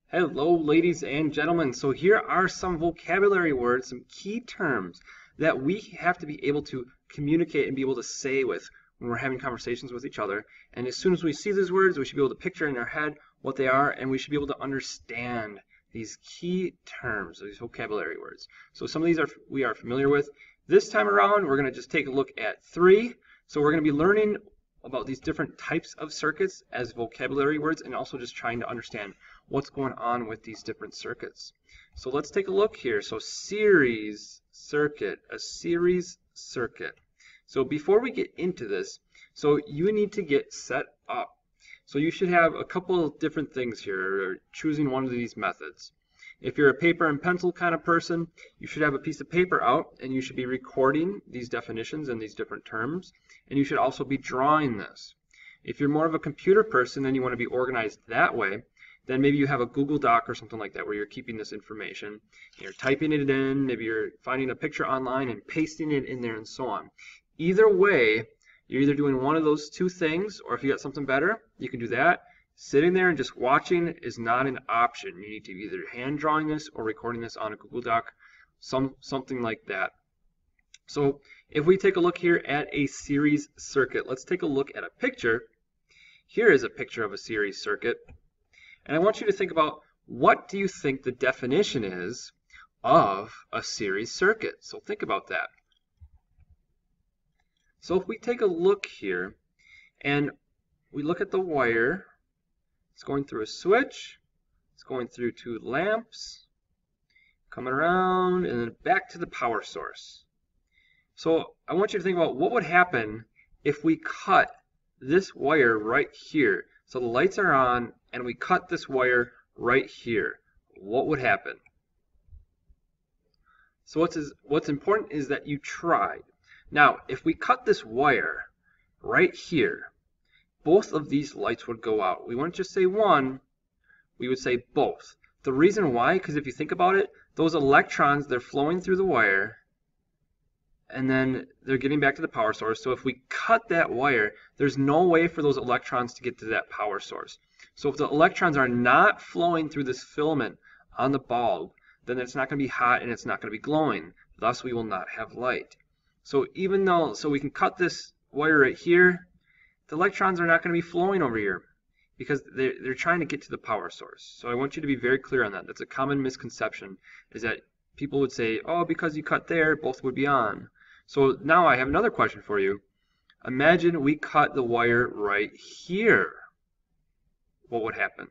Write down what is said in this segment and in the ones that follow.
Hello, ladies and gentlemen. So here are some vocabulary words, some key terms that we have to be able to communicate and be able to say with when we're having conversations with each other. And as soon as we see these words, we should be able to picture in our head what they are, and we should be able to understand these key terms, these vocabulary words. So some of these we are familiar with. This time around, we're going to just take a look at three. So we're going to be learning about these different types of circuits as vocabulary words, and also just trying to understand what's going on with these different circuits. So let's take a look here. So series circuit, a series circuit. So before we get into this, so you need to get set up. So you should have a couple of different things here, or choosing one of these methods. If you're a paper and pencil kind of person, you should have a piece of paper out and you should be recording these definitions and these different terms, and you should also be drawing this. If you're more of a computer person and you want to be organized that way, then maybe you have a Google Doc or something like that where you're keeping this information. You're typing it in, maybe you're finding a picture online and pasting it in there and so on. Either way, you're either doing one of those two things, or if you got something better, you can do that. Sitting there and just watching is not an option. You need to be either hand drawing this or recording this on a Google Doc, something like that. So if we take a look here at a series circuit, let's take a look at a picture. Here is a picture of a series circuit. And I want you to think about, what do you think the definition is of a series circuit? So think about that. So if we take a look here and we look at the wire, it's going through a switch, it's going through two lamps, coming around, and then back to the power source. So I want you to think about what would happen if we cut this wire right here. So the lights are on and we cut this wire right here. What would happen? So what's important is that you tried. Now, if we cut this wire right here, both of these lights would go out. We wouldn't just say one, we would say both. The reason why, because if you think about it, those electrons, they're flowing through the wire, and then they're getting back to the power source. So if we cut that wire, there's no way for those electrons to get to that power source. So if the electrons are not flowing through this filament on the bulb, then it's not going to be hot and it's not going to be glowing. Thus, we will not have light. So so we can cut this wire right here, the electrons are not going to be flowing over here because they're trying to get to the power source. So I want you to be very clear on that. That's a common misconception, is that people would say, oh, because you cut there, both would be on. So now I have another question for you. Imagine we cut the wire right here. What would happen?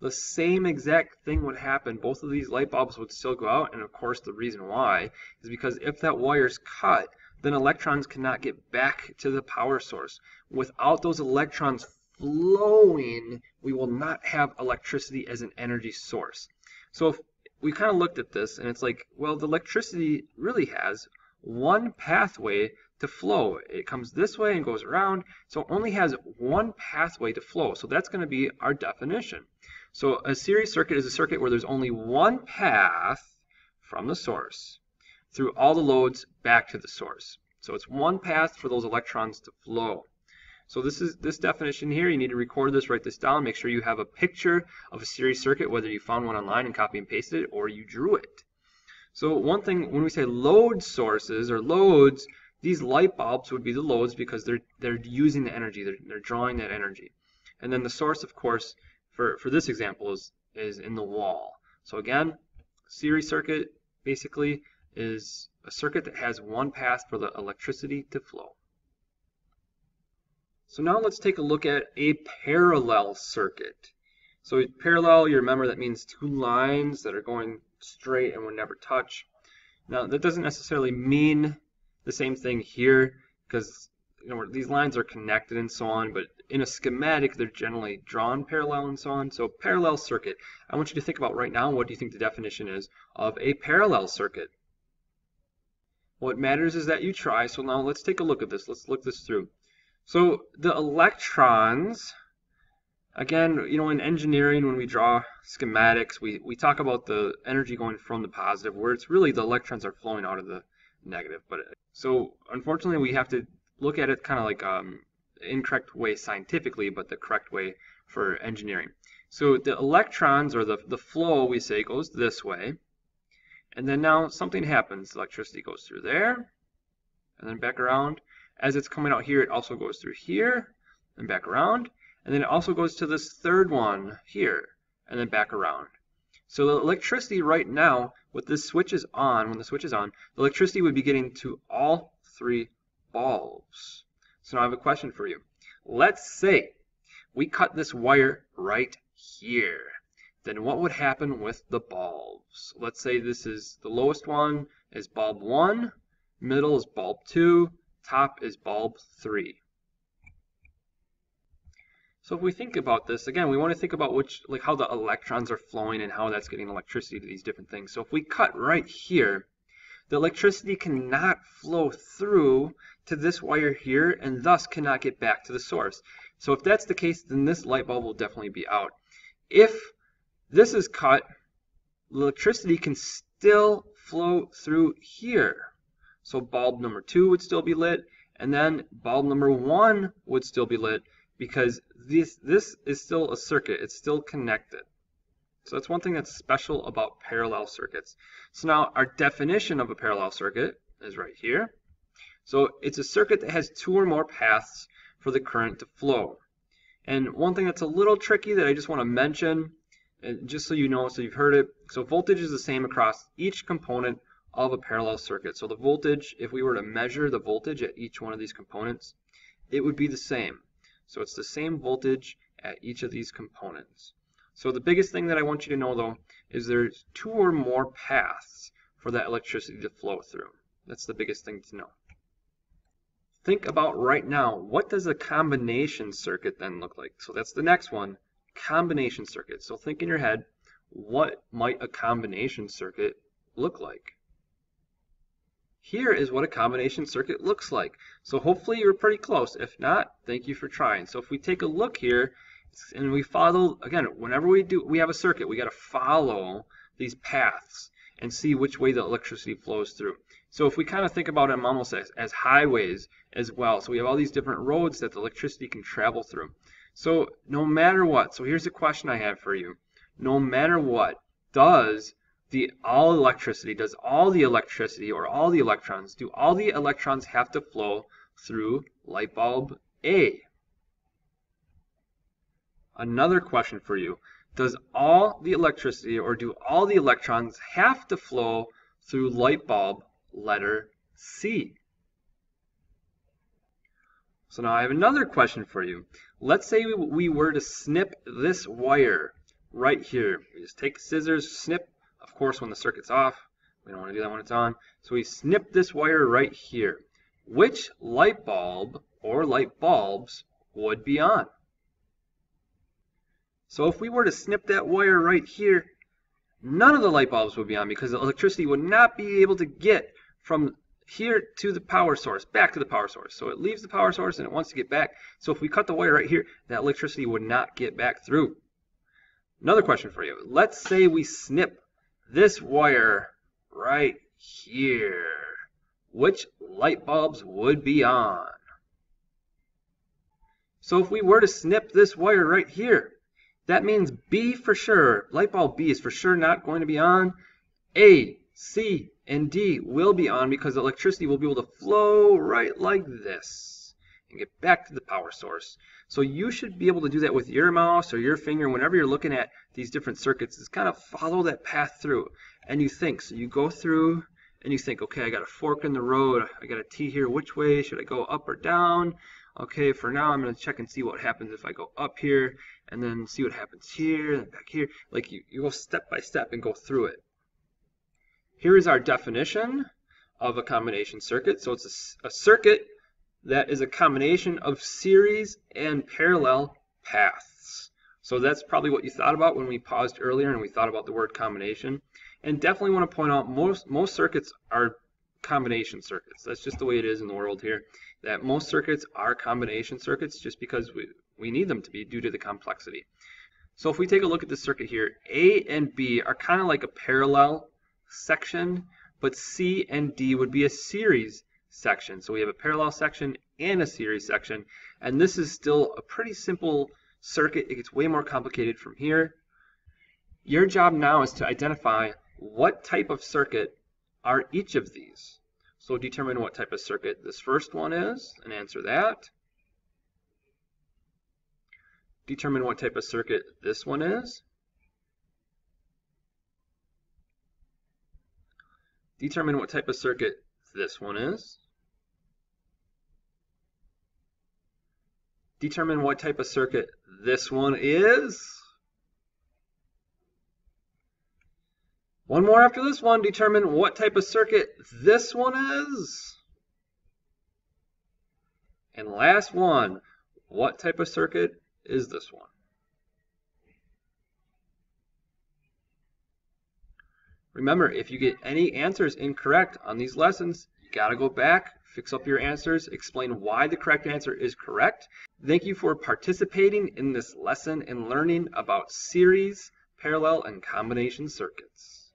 The same exact thing would happen. Both of these light bulbs would still go out, and of course the reason why is because if that wire's cut, then electrons cannot get back to the power source. Without those electrons flowing, we will not have electricity as an energy source. So if we kind of looked at this, and it's like, well, the electricity really has one pathway to flow. It comes this way and goes around, so it only has one pathway to flow. So that's going to be our definition. So a series circuit is a circuit where there's only one path from the source through all the loads back to the source. So it's one path for those electrons to flow. So this definition here, you need to record this, write this down, make sure you have a picture of a series circuit, whether you found one online and copy and pasted it, or you drew it. So one thing, when we say load sources or loads, these light bulbs would be the loads because they're using the energy, they're drawing that energy. And then the source, of course, for this example is in the wall. So again, series circuit basically is a circuit that has one path for the electricity to flow. So now let's take a look at a parallel circuit. So parallel, you remember that means two lines that are going straight and will never touch. Now that doesn't necessarily mean the same thing here, because these lines are connected and so on, but in a schematic they're generally drawn parallel and so on. So parallel circuit, I want you to think about right now, what do you think the definition is of a parallel circuit? What matters is that you try. So now let's take a look at this. Let's look this through. So the electrons, again, in engineering, when we draw schematics, we talk about the energy going from the positive, where it's really the electrons are flowing out of the negative. But so unfortunately, we have to look at it kind of like the incorrect way scientifically, but the correct way for engineering. So the electrons, or the flow, we say, goes this way. And then now something happens. Electricity goes through there, and then back around. As it's coming out here, it also goes through here, and back around. And then it also goes to this third one here, and then back around. So the electricity right now, with this switch is on, when the switch is on, the electricity would be getting to all three bulbs. So now I have a question for you. Let's say we cut this wire right here. Then what would happen with the bulbs? Let's say this is the lowest one is bulb 1, middle is bulb 2, top is bulb 3. So if we think about this, again, we want to think about how the electrons are flowing and how that's getting electricity to these different things. So if we cut right here, the electricity cannot flow through to this wire here and thus cannot get back to the source. So if that's the case, then this light bulb will definitely be out. If this is cut, electricity can still flow through here. So bulb number 2 would still be lit, and then bulb number 1 would still be lit, because this is still a circuit. It's still connected. So that's one thing that's special about parallel circuits. So now our definition of a parallel circuit is right here. So it's a circuit that has 2 or more paths for the current to flow. And one thing that's a little tricky that I just want to mention, just so you know, so you've heard it, so voltage is the same across each component of a parallel circuit. So the voltage, if we were to measure the voltage at each one of these components, it would be the same. So it's the same voltage at each of these components. So the biggest thing that I want you to know, though, is there's 2 or more paths for that electricity to flow through. That's the biggest thing to know. Think about right now, what does a combination circuit then look like? So that's the next one, combination circuit. So think in your head, what might a combination circuit look like? Here is what a combination circuit looks like. So hopefully you're pretty close. If not, thank you for trying. So if we take a look here, and we follow, again, whenever we have a circuit, we got to follow these paths and see which way the electricity flows through. So if we kind of think about them almost as highways as well. So we have all these different roads that the electricity can travel through. So no matter what, so here's a question I have for you. No matter what, does all the electricity or all the electrons, do all the electrons have to flow through light bulb A? Another question for you. Does all the electricity, or do all the electrons have to flow through light bulb letter C? So now I have another question for you. Let's say we were to snip this wire right here. We just take scissors, snip, of course when the circuit's off. We don't want to do that when it's on. So we snip this wire right here. Which light bulb or light bulbs would be on? So if we were to snip that wire right here, none of the light bulbs would be on, because the electricity would not be able to get from here to the power source, back to the power source. So it leaves the power source and it wants to get back. So if we cut the wire right here, that electricity would not get back through. Another question for you. Let's say we snip this wire right here. Which light bulbs would be on? So if we were to snip this wire right here, that means B for sure, light bulb B is for sure not going to be on. A, C, and D will be on, because the electricity will be able to flow right like this and get back to the power source. So you should be able to do that with your mouse or your finger whenever you're looking at these different circuits, is kind of follow that path through. And you think, so you go through and you think, okay, I got a fork in the road, I got a T here, which way should I go, up or down? Okay, for now I'm going to check and see what happens if I go up here, and then see what happens here, and back here. Like you go step by step and go through it. Here is our definition of a combination circuit. So it's a circuit that is a combination of series and parallel paths. So that's probably what you thought about when we paused earlier and we thought about the word combination. And definitely want to point out, most circuits are combination circuits. That's just the way it is in the world here, that most circuits are combination circuits just because we need them to be due to the complexity. So if we take a look at this circuit here, A and B are kind of like a parallel section, but C and D would be a series section. So we have a parallel section and a series section, and this is still a pretty simple circuit. It gets way more complicated from here. Your job now is to identify what type of circuit are each of these. So determine what type of circuit this first one is and answer that. Determine what type of circuit this one is. Determine what type of circuit this one is. Determine what type of circuit this one is. One more after this one. Determine what type of circuit this one is. And last one, what type of circuit is this one? Remember, if you get any answers incorrect on these lessons, you got to go back, fix up your answers, explain why the correct answer is correct. Thank you for participating in this lesson and learning about series, parallel, and combination circuits.